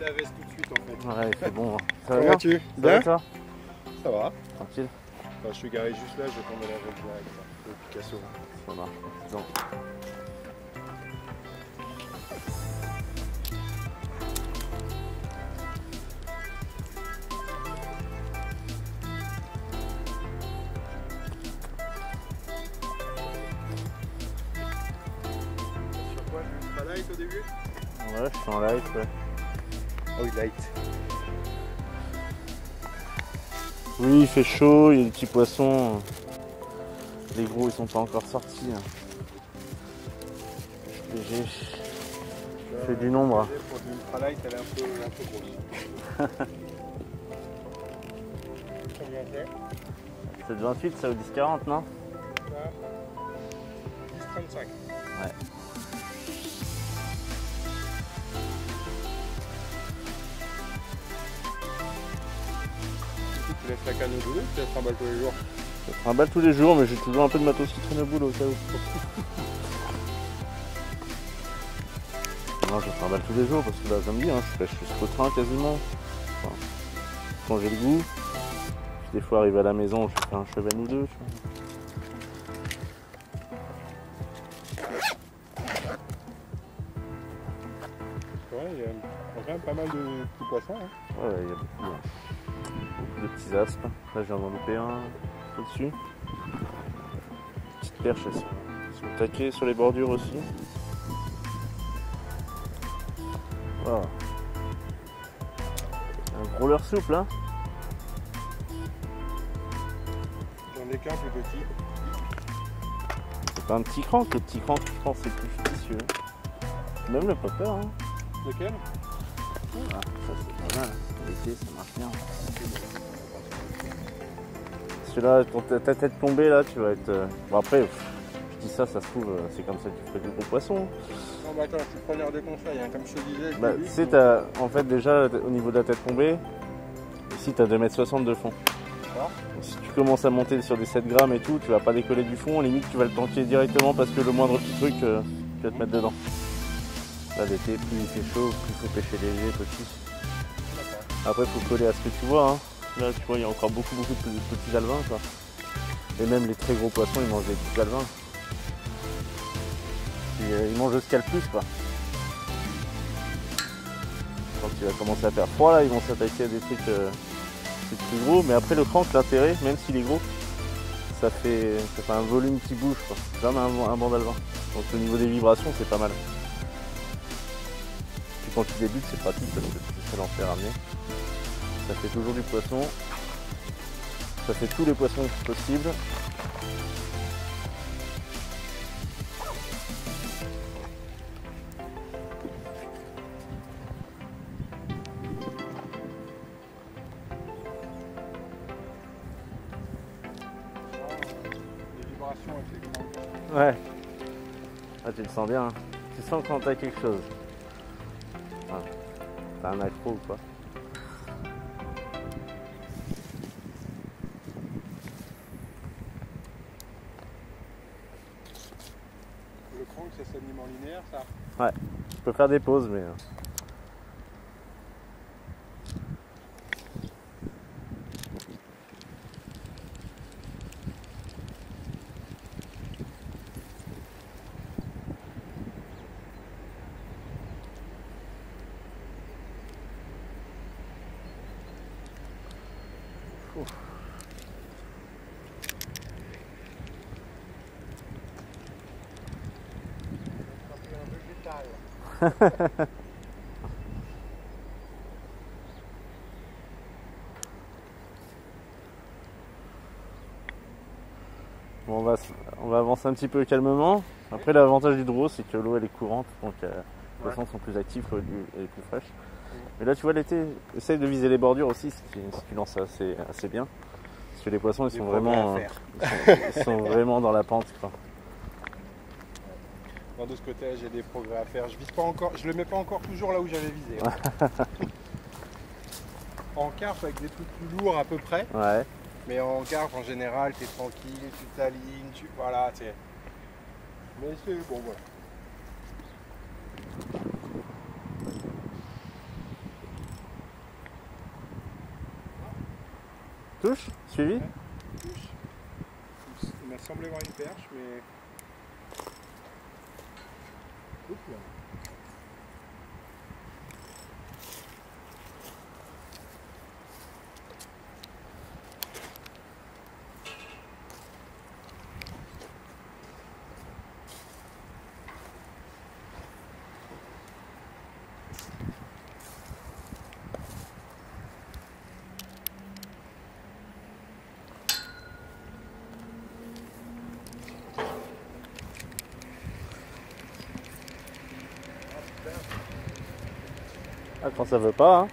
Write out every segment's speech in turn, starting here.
la veste tout de suite en fait. Ouais, c'est bon. Ça va Comment bien? vas-tu? Ça va Bien? toi? Ça va. Tranquille. Enfin, je suis garé juste là, je vais tomber la veste là avec le Picasso. Ça marche. Donc. Sur quoi? Je suis pas light au début? Ouais, je suis en light, ouais. Ah oui, light. Oui, il fait chaud, il y a des petits poissons. Les gros, ils sont pas encore sortis. Léger. Je fais du nombre. Pour une ultra light, elle est un peu grosse. Combien c'est? 7,28, ça ou 10,40, non? Ça, 10,35. Ouais. Tu laisses la canne au boulot ou tu la trimbales tous les jours? Je trimballe tous les jours, mais j'ai toujours un peu de matos qui traîne au boulot au cas où. Non, je trimballe tous les jours parce que là, j'aime bien, je pêche jusqu'au train quasiment. Enfin, quand j'ai le goût. Puis des fois, arrivé à la maison, je fais un cheval ou deux. Tu vois. Ouais, il y a quand même pas mal de petits poissons. Hein. Ouais, il y a beaucoup de petits aspes. Là, j'ai en loupé un au-dessus. Petite perche, elles sont au taquet sur les bordures aussi. Voilà. Un gros leurre souple, hein. J'en ai qu'un plus petit. C'est pas un petit crank, le petit crank, je pense, c'est plus judicieux. Même le popper, hein. Lequel? Ah, ça c'est pas mal. L'été, ça marche bien. Celui-là, ta tête tombée, là, tu vas être. Bon, après, je dis ça se trouve, c'est comme ça que tu fais du gros poisson. Non, bah attends, je suis preneur de conseils. Hein. Comme je te disais, Bah, tu sais, en fait, déjà, au niveau de la tête tombée, ici, tu as 2,60 m de fond. Ah. Si tu commences à monter sur des 7 grammes et tout, tu vas pas décoller du fond. Limite, tu vas le tanker directement parce que le moindre petit truc, tu vas te mettre dedans. Là, l'été, plus il fait chaud, plus il faut pêcher léger, petit. Après, il faut coller à ce que tu vois. Hein. Là, tu vois, il y a encore beaucoup de petits alevins, quoi. Et même les très gros poissons, ils mangent des petits alevins. Puis, ils mangent ce qu'il y a le plus, quoi. Quand il va commencer à faire froid, là, ils vont s'attaquer à des trucs plus gros. Mais après, le crank, l'intérêt, même s'il est gros, ça fait un volume qui bouge, quoi. Comme un banc d'alevin. Donc, au niveau des vibrations, c'est pas mal. Puis quand tu débutes, c'est pratique parce que tu sais l'en faire ramener. Ça fait toujours du poisson. Ça fait tous les poissons possibles. Les vibrations avec les cranks. Ouais. Ah, tu le sens bien. Hein. Tu sens quand t'as quelque chose. Ah. T'as un accro ou quoi? Le crank, ça s'anime en linéaire, ça? Ouais. Tu peux faire des pauses, mais. Bon, on va avancer un petit peu calmement. Après, l'avantage du draw, c'est que l'eau elle est courante, donc les poissons sont plus actifs, l'eau elle est plus fraîche. Mais là, tu vois, l'été, essaye de viser les bordures aussi, si tu lances assez bien. Parce que les poissons, ils sont vraiment dans la pente, quoi. Bon, de ce côté, j'ai des progrès à faire. Je vise pas encore, je le mets pas encore toujours là où j'avais visé. Hein. En carpe avec des trucs plus lourds à peu près. Ouais. Mais en carpe en général, t'es tranquille, tu t'alignes, voilà, tu sais. Mais c'est bon, voilà. Touche? Suivi? Ouais. Touche. Il m'a semblé voir une perche, mais... Oups, là. Ah, quand ça veut pas, hein.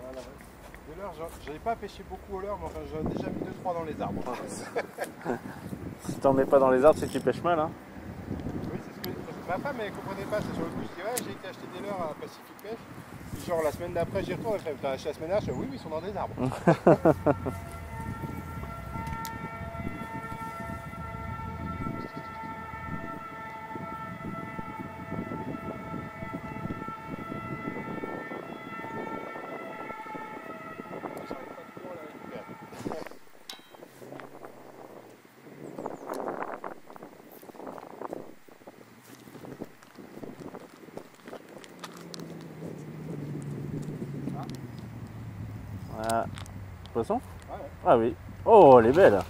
Voilà. De l'heure, j'avais pas pêché beaucoup au leurre, mais enfin, j'en ai déjà mis 2-3 dans les arbres. Si t'en mets pas dans les arbres, c'est que tu pêches mal, hein. Oui, c'est ce que ma femme elle comprenait pas. C'est sur le coup, je dis ouais, j'ai été acheter des leurres à Pacific Pêche. Puis genre la semaine d'après, j'y retourne. Elle fait t'as acheté la semaine dernière? Je fais oui, ils sont dans des arbres. Ah, poisson? Ouais, ouais. Ah oui. Oh, elle est belle.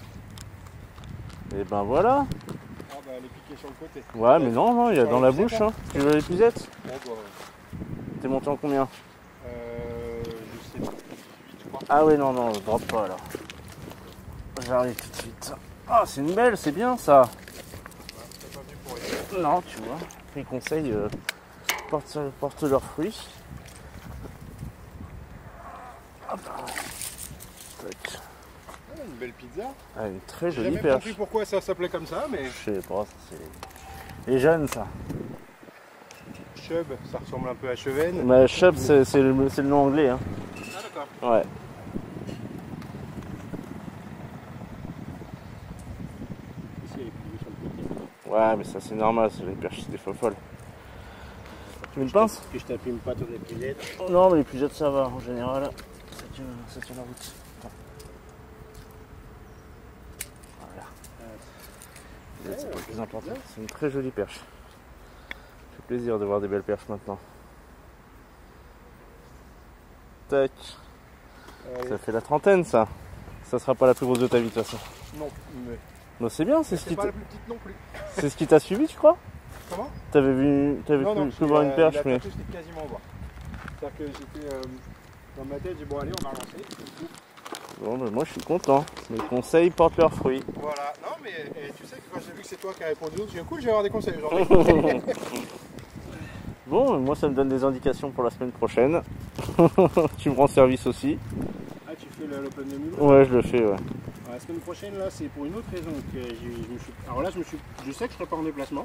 Et ben voilà. Ah bah elle est piquée sur le côté. Ouais, mais non, non, il y a Sur dans la l'épuisette, bouche. Hein. Tu veux l'épuisette? Bon bah. T'es monté en combien? Je sais pas. 8, je crois. Ah oui, non, non, je drop pas là. J'arrive tout de suite. Ah, c'est une belle, c'est bien ça. C'est pas venu pour rien. Non, tu vois. Les conseils portent leurs fruits. Hop. Tac. Ah, une belle pizza. Ah, une très J'ai jolie jamais perche. compris pourquoi ça s'appelait comme ça, mais Je sais pas, c'est les jeunes ça. chub, ça ressemble un peu à chevenne. Mais chub, c'est le nom anglais. Hein. Ah d'accord. Ouais. Ici elle est plus sur le côté. Ouais, mais ça c'est normal, c'est une perche, c'est des faux folles. Tu veux une pince? Parce que je t'appuie pas ton épuisette. Non, mais les pugettes ça va en général. Ça tient la route. Attends. Voilà. C'est pas le plus important. C'est une très jolie perche. Ça fait plaisir de voir des belles perches maintenant. Tac. Ça fait la trentaine ça. Ça sera pas la plus grosse de ta vie de toute façon. Non, mais Non, c'est bien, c'est ce c'est qui pas la plus petite non plus. c'est ce qui t'a suivi, tu crois? Comment? T'avais pu voir une perche, mais. J'étais quasiment voir. C'est-à-dire que j'étais dans ma tête, j'ai dit bon allez on va lancer. Bon, ben moi je suis content. Mes conseils portent leurs fruits. Voilà, non mais tu sais que quand j'ai vu que c'est toi qui as répondu, j'ai dit cool, je vais avoir des conseils aujourd'hui. Bon, moi ça me donne des indications pour la semaine prochaine. Tu me rends service aussi. Ah tu fais l'open de Mulhouse? Ouais, je le fais, ouais. Alors, la semaine prochaine là c'est pour une autre raison que alors là je sais que je serai pas en déplacement.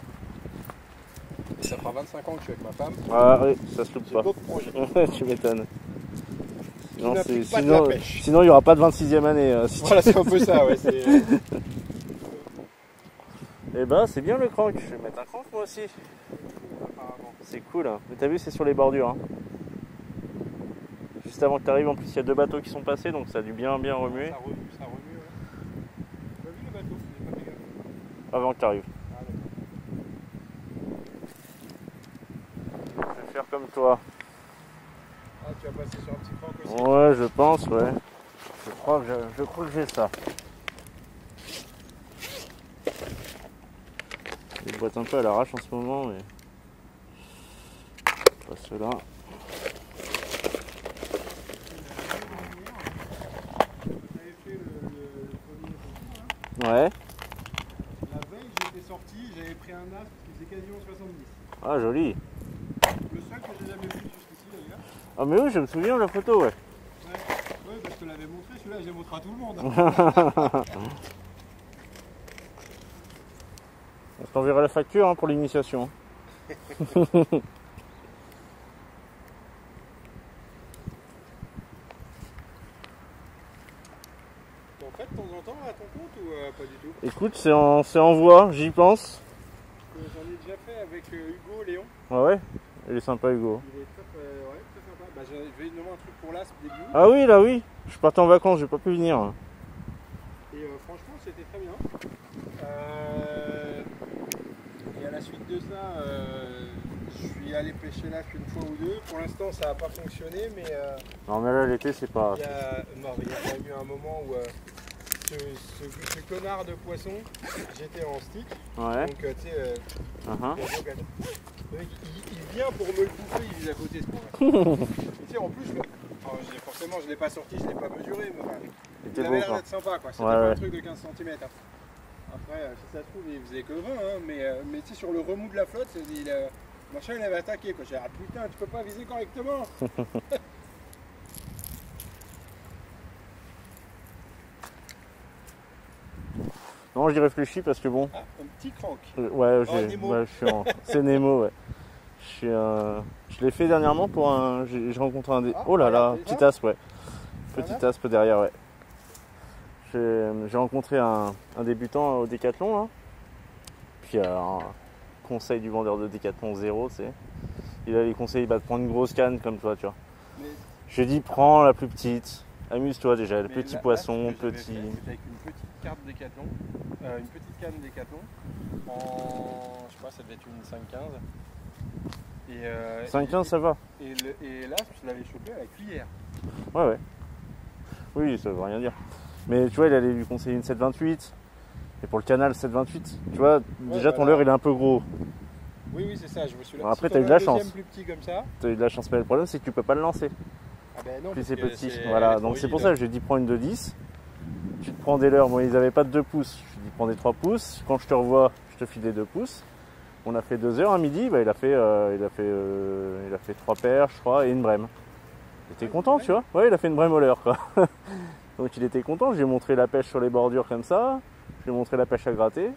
Et ça fera 25 ans que je suis avec ma femme. Ah oui, ça se loupe J'ai pas. d'autres projets. Ouais, tu m'étonnes. Sinon, n'implique pas de la pêche. sinon, il n'y aura pas de 26e année. Si Voilà, c'est un peu ça, ouais. Eh ben, c'est bien le crank. Je vais mettre un crank moi aussi. C'est cool. Hein. Mais t'as vu, c'est sur les bordures. Hein. Juste avant que tu arrives, en plus, il y a 2 bateaux qui sont passés, donc ça a dû bien remuer. Ça remue, ouais. Tu as vu le bateau? J'ai pas fait gaffe. Avant que tu arrives. Ah, d'accord. Je vais faire comme toi. Ah, tu vas passer sur un petit crank aussi? Ouais, je pense, ouais. Je crois que j'ai ça. Je boite un peu à l'arrache en ce moment, mais. Pas cela. Ouais. La veille, j'étais sorti, j'avais pris un as qui faisait quasiment 70. Ah, joli. Le seul que j'ai jamais vu jusqu'ici d'ailleurs. Ah, mais oui, je me souviens de la photo, ouais. Ouais, bah, je te l'avais montré, celui-là je l'ai montré à tout le monde. Je t'enverrai la facture hein, pour l'initiation. T'en fais de temps en temps à ton compte ou pas du tout? Écoute, c'est en voie, j'y pense. J'en ai déjà fait avec Hugo, Léon. Ah ouais? Il est sympa, Hugo. Il est ouais, très sympa. Bah, je vais lui demander un truc pour l'aspe début août. Ah oui, là oui. Je partais en vacances, j'ai pas pu venir. Et franchement, c'était très bien. Et à la suite de ça, je suis allé pêcher l'aspe une fois ou deux. Pour l'instant, ça n'a pas fonctionné, mais Non mais là l'été c'est pas... il y a quand même eu un moment où ce connard de poisson, j'étais en stick. Ouais. Donc tu sais, le mec, il vient pour me le bouffer, il est à côté ce con. Tu sais, en plus, forcément je ne l'ai pas sorti, je ne l'ai pas mesuré, mais il avait l'air d'être sympa, quoi. C'était pas un truc de 15 cm. Hein. Après, si ça se trouve, il faisait que 20, hein, mais tu sais, sur le remous de la flotte, le machin il avait attaqué, quoi. J'ai dit, ah putain, tu peux pas viser correctement. Non, j'y réfléchis parce que bon... Ah, un petit crank. Ouais, c'est Nemo, ouais. Je l'ai fait dernièrement pour un... J'ai rencontré un... Oh là là, petite aspe, ouais. Petite aspe derrière, ouais. J'ai rencontré un débutant au Décathlon, là. Puis un conseil du vendeur de Décathlon 0, tu sais. Il a les conseils de prendre une grosse canne comme toi, tu vois. Mais... Je lui ai dit, prends la plus petite. Amuse-toi déjà, le petit poisson, petit... C'était avec une petite carte Décathlon, une petite canne Décathlon, en... je sais pas, ça devait être une 5,15. 5,15 ça va. Et là, je l'avais chopé à la cuillère. Ouais, ouais. Oui, ça veut rien dire. Mais tu vois, il allait lui conseiller une 7,28. Et pour le canal, 7,28. Tu vois, déjà ton leurre il est un peu gros. Oui, oui, c'est ça, je me suis là. Bon, après, t'as eu de la chance. Plus petit comme ça. T'as eu de la chance, mais le problème, c'est que tu peux pas le lancer. Ah ben non, puis c'est petit. Voilà, donc c'est pour ça que je lui ai dit prends une de 10. Tu te prends des leurres. Moi, ils avaient pas de 2 pouces. Je lui ai dit prends des 3 pouces. Quand je te revois, je te file des 2 pouces. On a fait 2 heures à midi. Bah, il a fait 3 paires, je crois, et une brème. Il était content, tu vois. Ouais, il a fait une brème au leurre, quoi. Donc il était content. Je lui ai montré la pêche sur les bordures comme ça. Je lui ai montré la pêche à gratter.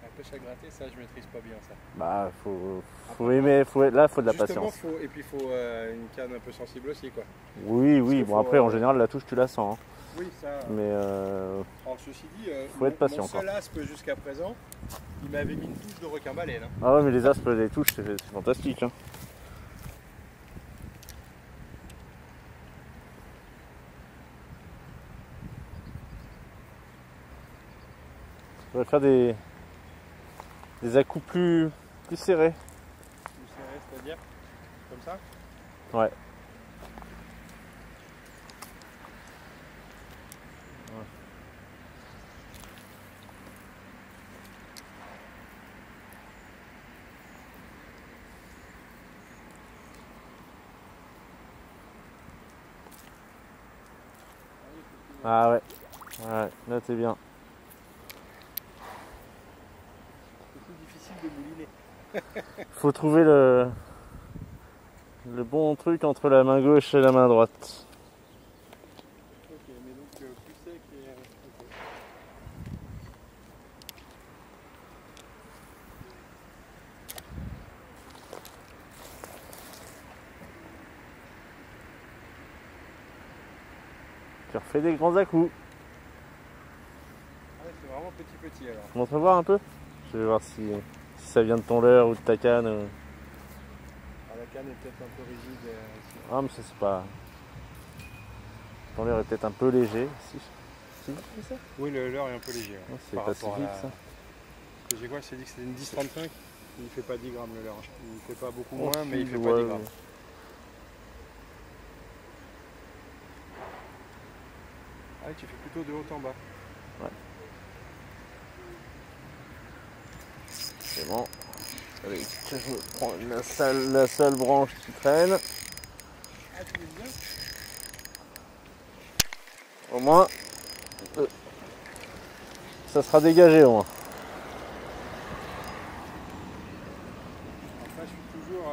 La pêche à gratter, ça, je maîtrise pas bien ça. Bah, faut aimer, là, faut de la patience. Et puis, il faut une canne un peu sensible aussi, quoi. Oui, oui. Bon, après, en général, la touche, tu la sens. Hein. Oui, ça. Mais alors, ceci dit, faut être patient. Mon seul aspe jusqu'à présent, il m'avait mis une touche de requin-baleine. Hein. Ah ouais, mais les aspes, les touches, c'est fantastique. Hein. On va faire des à-coups plus serrés. Plus serrés, c'est-à-dire comme ça? Ouais. Ah ouais, ouais, là t'es bien. C'est plus difficile de mouliner. Faut trouver le bon truc entre la main gauche et la main droite. Ok, mais donc plus sec et... Okay. Tu refais des grands à-coups. Ah ouais, c'est vraiment petit alors. Montre voir un peu. Je vais voir si ça vient de ton leurre ou de ta canne. Ah, la canne est peut-être un peu rigide. Ah mais ça c'est pas... Ton leurre est peut-être un peu léger. Si, ça. Oui, le leurre est un peu léger. Ouais. C'est pacifique ça. J'ai quoi? Je t'ai dit que c'était une 10,35. Il ne fait pas 10 grammes le leurre. Il ne fait pas beaucoup Oh, moins, mais il fait ouais, pas 10 grammes. Ah, tu fais plutôt de haut en bas. Ouais. C'est bon. Allez, je me prends la seule branche qui traîne. Ah, tu veux bien? Au moins, ça sera dégagé au moins. Après, je suis toujours...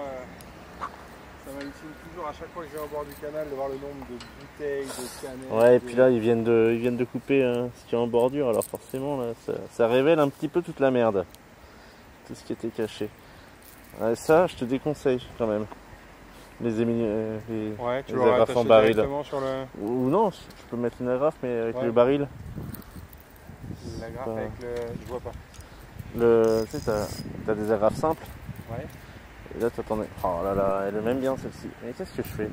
ça m'hallucine toujours à chaque fois que je vais au bord du canal de voir le nombre de bouteilles, de canettes. Ouais, et puis là, ils viennent de couper ce qui est en bordure. Alors forcément, là, ça révèle un petit peu toute la merde. Tout ce qui était caché. Ouais, ça, je te déconseille quand même. Les ouais, tu les agrafes en baril. Sur le... Ou non, tu peux mettre une agrafe, mais avec ouais. le baril. L'agrafe pas... avec le... Je vois pas. Tu sais, t'as des agrafes simples. Ouais. Et là, t'attendais. Oh là là, elle est même bien celle-ci. Mais qu'est-ce que je fais?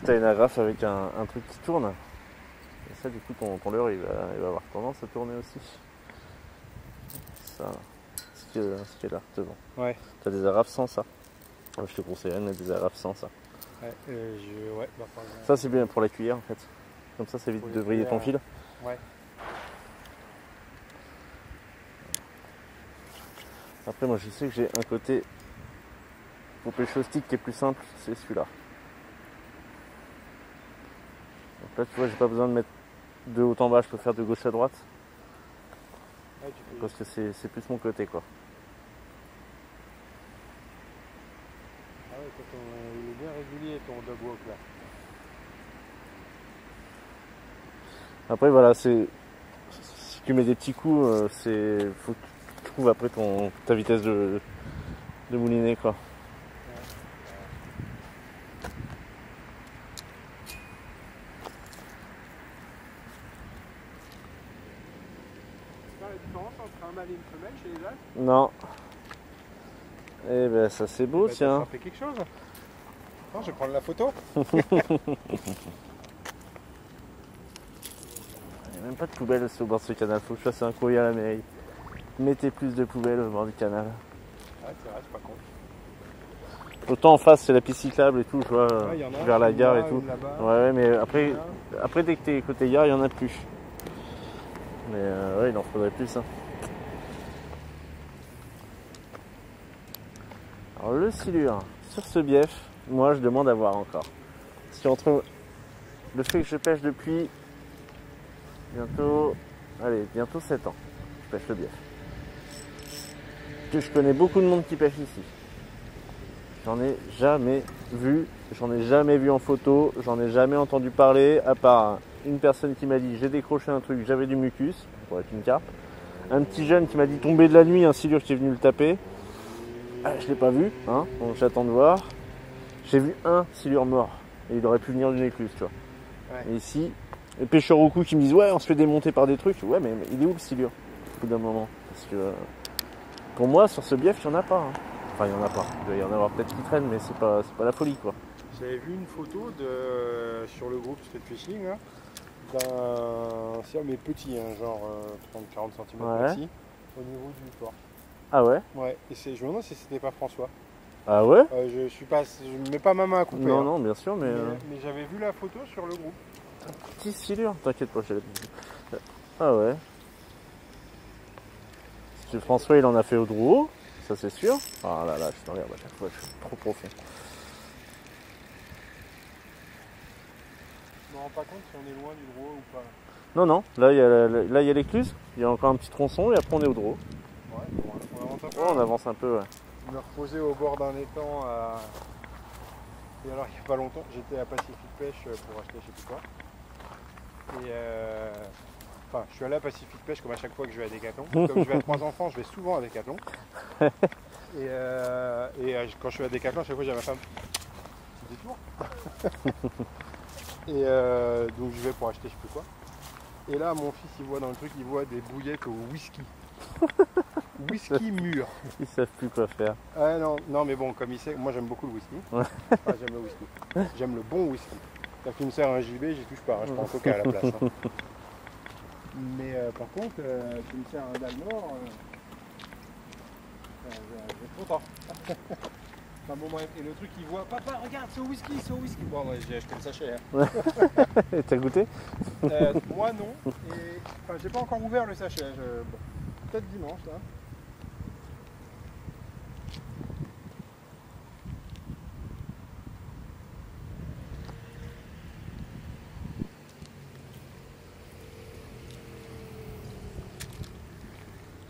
T'as une agrafe avec un truc qui tourne. Et ça, du coup, ton leurre, il va avoir tendance à tourner aussi. Ça, ce qui est là, devant. Ouais. T'as des agrafes sans ça. Je te conseillerais de mettre des agrafes sans ça. Ouais, ouais bah, ça, c'est bien pour la cuillère en fait. Comme ça évite de vriller ton fil. Ouais. Après, moi, je sais que j'ai un côté pour pêcher au stick qui est plus simple, c'est celui-là. Donc là, tu vois, j'ai pas besoin de mettre de haut en bas, je peux faire de gauche à droite. Ouais, parce que c'est plus mon côté, quoi. Ah ouais, il est bien régulier ton dog walk là. Après, voilà, si tu mets des petits coups, faut que tu trouves après ta vitesse de mouliner, quoi. La différence entre un mâle et une femelle chez les ânes? Non. Eh ben ça c'est beau, tiens. Ça fait quelque chose. Non, je vais prendre la photo. Il n'y a même pas de poubelle au bord de ce canal. Faut que je fasse un courrier à la mairie. Mettez plus de poubelles au bord du canal. Ouais, c'est vrai, c'est pas con. Autant en face c'est la piste cyclable et tout, tu vois, ouais, vers la gare et tout. Ouais, mais après dès que t'es côté gare, il y en a plus. Mais ouais, il en faudrait plus. Hein. Alors le silure, sur ce bief, moi je demande à voir encore. Parce qu'entre le fait que je pêche depuis bientôt 7 ans, je pêche le bief. Que je connais beaucoup de monde qui pêche ici. J'en ai jamais vu en photo, j'en ai jamais entendu parler, à part une personne qui m'a dit j'ai décroché un truc, j'avais du mucus, pour être une carpe. Un petit jeune qui m'a dit tomber de la nuit, un silure qui est venu le taper. Je l'ai pas vu, hein, donc j'attends de voir. J'ai vu un silure mort, et il aurait pu venir d'une écluse, tu vois. Ouais. Et ici, les pêcheurs au cou qui me disent ouais on se fait démonter par des trucs, ouais mais il est où le silure au bout d'un moment? Parce que pour moi sur ce bief il n'y en a pas. Hein. Enfin il n'y en a pas, il doit y en avoir peut-être qui traînent mais c'est pas la folie quoi. J'avais vu une photo sur le groupe Street Fishing là, d'un silure mais petit, hein, genre 30-40 cm maxi, au niveau du port. Ah ouais? Ouais, et je me demande si c'était pas François. Ah ouais? Je mets pas ma main à couper. Non, hein. Non, bien sûr, mais j'avais vu la photo sur le groupe. Un petit silure, t'inquiète pas, ah ouais. François, il en a fait au drouot, ça c'est sûr. Ah là là, je t'enlève à chaque fois, je suis trop profond. Je me rends pas compte si on est loin du drouot ou pas. Non, là il y a l'écluse, il y a encore un petit tronçon et après on est au drouot. Ouais, on avance un peu. Ouais, on avance un peu, ouais. Je me reposais au bord d'un étang et alors il n'y a pas longtemps, j'étais à Pacific Pêche pour acheter je sais plus quoi. Et enfin, je suis allé à Pacific Pêche comme à chaque fois que je vais à Decathlon. Comme je vais à 3 enfants, je vais souvent à Decathlon. Et quand je suis à Decathlon, à chaque fois j'ai ma femme. Détour. Et donc je vais pour acheter je sais plus quoi. Et là mon fils il voit dans le truc, il voit des bouillettes au whisky. Whisky mûr. Ils savent plus quoi faire. Ah non mais bon, comme il sait, moi j'aime beaucoup le whisky. Enfin, j'aime le whisky. J'aime le bon whisky. Quand tu me sers un JB, j'y touche pas, hein, je prends un coca à la place. Hein. Mais par contre, tu me sers un Dalmor, je vais être content. Enfin, bon, bref, et le truc il voit, papa regarde, c'est au whisky, c'est au whisky. Bon, ouais, j'ai acheté le sachet. Hein. T'as goûté? Moi non, et enfin, j'ai pas encore ouvert le sachet. Bon, peut-être dimanche là.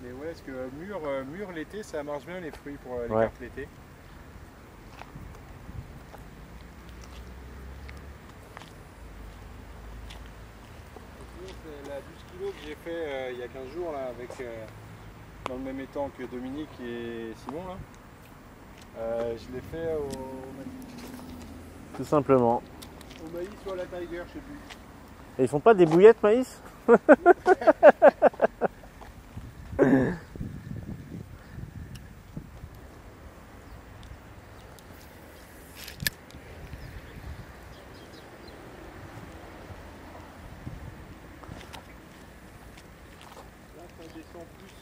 Mais ouais, parce que mûr l'été, ça marche bien les fruits pour les carpes l'été. C'est la 12 kg que j'ai fait il y a 15 jours là, avec dans le même étang que Dominique et Simon là. Je l'ai fait au Tout simplement. Au maïs ou à la Tiger, je sais plus. Et ils font pas des bouillettes maïs? Plus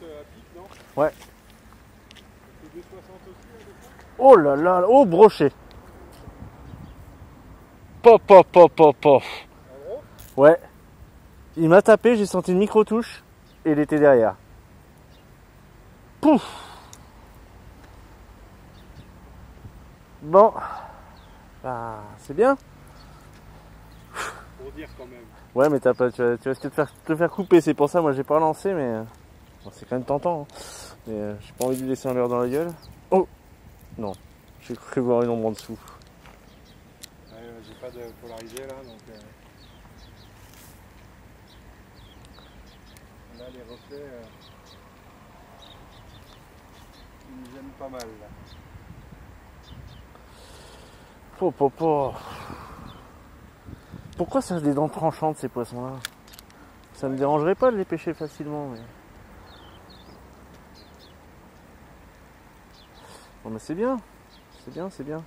à pic, non? Ouais. C'est 2,60 aussi, là, Oh là là, oh brochet. Pop, pop, pop, pop, pop. en gros? Ouais. Il m'a tapé, j'ai senti une micro-touche et il était derrière. Pouf. Bon. Bah, c'est bien. Pour dire quand même. Ouais, mais t'as pas, tu vas te faire couper, c'est pour ça, moi j'ai pas relancé, mais bon, c'est quand même tentant. Hein. Mais j'ai pas envie de lui laisser un leurre dans la gueule. Oh non, j'ai cru voir une ombre en dessous. Ouais, j'ai pas de polarisé là, donc là les reflets ils nous gênent pas mal là. Po, po, po. Pourquoi ça a des dents tranchantes ces poissons-là? Ça me dérangerait pas de les pêcher facilement, mais... Bon, mais c'est bien. C'est bien, c'est bien.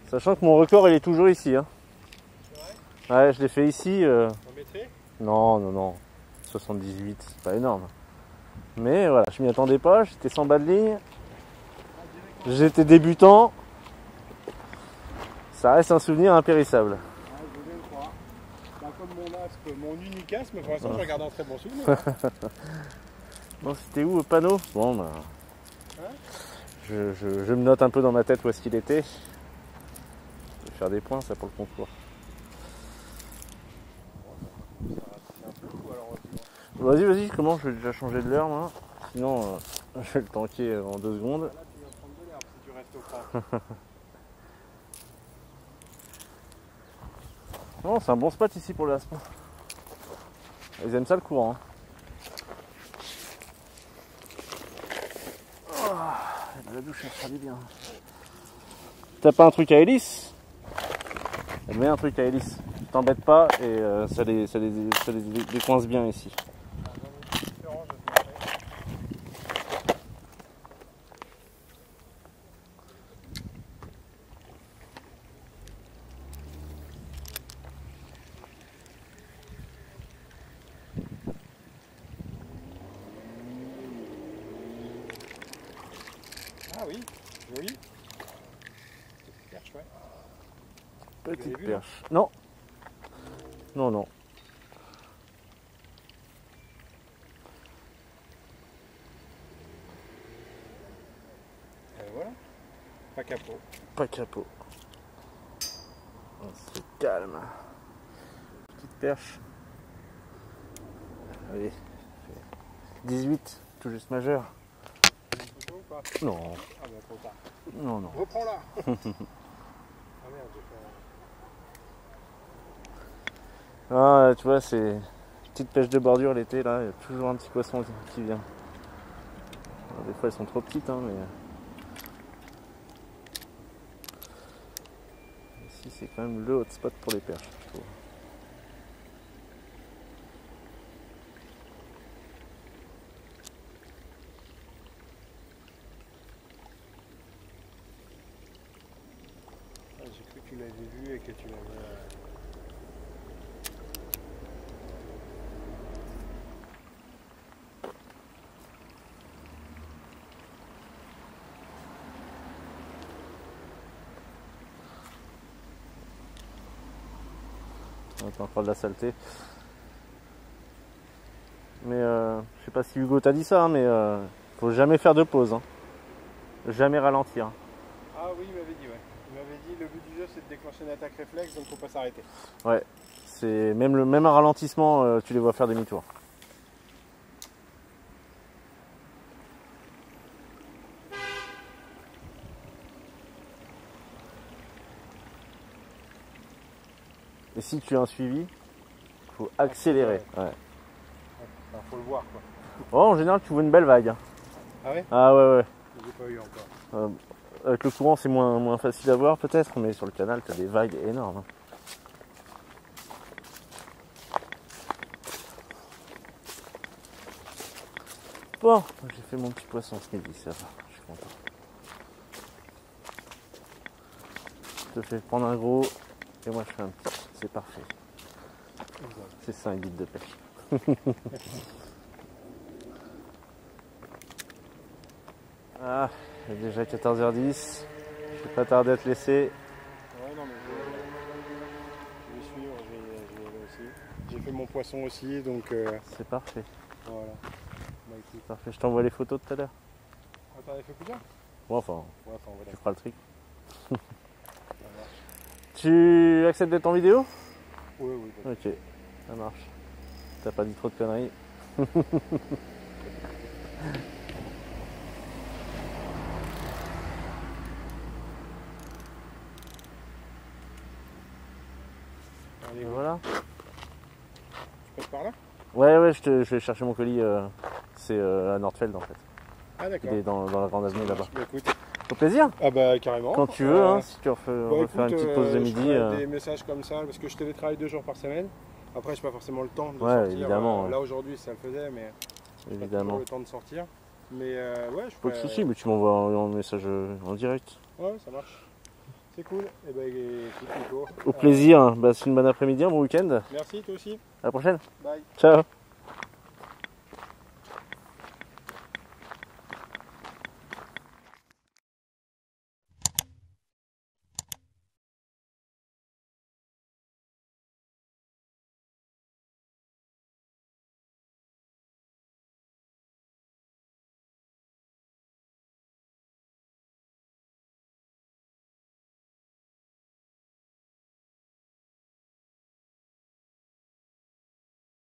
Sachant que mon record, il est toujours ici. Hein. C'est vrai? Ouais, je l'ai fait ici. En métrie? Non, non, non. 78, c'est pas énorme. Mais voilà, je m'y attendais pas. J'étais sans bas de ligne. J'étais débutant. Ça reste un souvenir impérissable. Ah, je veux bien le croire. Bah, comme mon aspe, mon unicasme, pour l'instant, je regarde un très bon souvenir. Bon, c'était où au panneau? Bon, bah. Hein? Je me note un peu dans ma tête où est-ce qu'il était. Je vais faire des points, ça, pour le concours. Vas-y, vas-y, comment? Je vais déjà changer de l'heure, moi. Sinon, je vais le tanker en 2 secondes. Là, tu vas prendre de l'herbe si tu restes au cran. Non, c'est un bon spot ici pour le haspin. Ils aiment ça le courant. Hein. Oh, la douche, elle fera du bien. T'as pas un truc à hélice? Elle met un truc à hélice. T'embête pas et ça les décoince bien ici. Ah oui, joli. Perche, ouais. Petite perche. Non. Non, non. Voilà. Pas capot. Pas capot. On se calme. Petite perche. Allez. 18, tout juste majeur. Ou pas? Non. Ah bah trop tard. Non, non. Reprends-la. Ah merde, j'ai fait... Ah, tu vois, c'est petite pêche de bordure l'été, là, il y a toujours un petit poisson qui vient. Alors, des fois, elles sont trop petites, hein, mais... Ici, c'est quand même le hotspot pour les perches, je trouve. Ah, j'ai cru que tu l'avais vu et que tu l'avais... On a encore de la saleté. Mais je sais pas si Hugo t'a dit ça, hein, mais faut jamais faire de pause. Hein. Jamais ralentir. Ah oui, il m'avait dit, ouais. Il m'avait dit le but du jeu c'est de déclencher une attaque réflexe, donc faut pas s'arrêter. Ouais, c'est même un ralentissement, tu les vois faire demi-tour. Et si tu as un suivi, faut accélérer. Ouais. Enfin, faut le voir quoi. Oh, en général, tu vois une belle vague. Ah ouais? Ah ouais, ouais. J'ai pas eu encore. Avec le courant, c'est moins facile à voir peut-être, mais sur le canal, tu as des vagues énormes. Bon, j'ai fait mon petit poisson ce midi, ça va, je suis content. Je te fais prendre un gros, et moi je fais un petit, c'est parfait. C'est ça un guide de pêche. Ah, il est déjà 14h10, je vais pas tarder à te laisser. Ouais, non, mais je vais suivre, je vais aller aussi. J'ai fait mon poisson aussi, donc... C'est parfait. Voilà. Bah, écoute. Parfait, je t'envoie les photos tout à l'heure. Ah, t'en avais fait plusieurs? Bon, enfin, Ouais, enfin, voilà. tu feras le trick. Tu acceptes d'être en vidéo? Oui, oui. Bah. Ok, ça marche. T'as pas dit trop de conneries. Allez, voilà. Tu passes par là? Ouais, je vais chercher mon colis. C'est à Nordfeld en fait. Ah, d'accord. Il est dans la grande avenue là-bas. Bah, écoute. Au plaisir. Ah bah carrément. Quand tu veux, hein, si tu refais faire une petite pause de midi. Je ferai des messages comme ça parce que je télétravaille 2 jours par semaine. Après, j'ai pas forcément le temps de sortir. Évidemment. Là aujourd'hui, ça le faisait, mais Évidemment. pas le temps de sortir. Mais ouais, je Pas de soucis, mais tu m'envoies un message en direct. Ouais, ça marche. C'est cool. Et ben, écoute, Nico. Au plaisir. Bah, c'est une bonne après-midi, un bon week-end. Merci, toi aussi. À la prochaine. Bye. Ciao.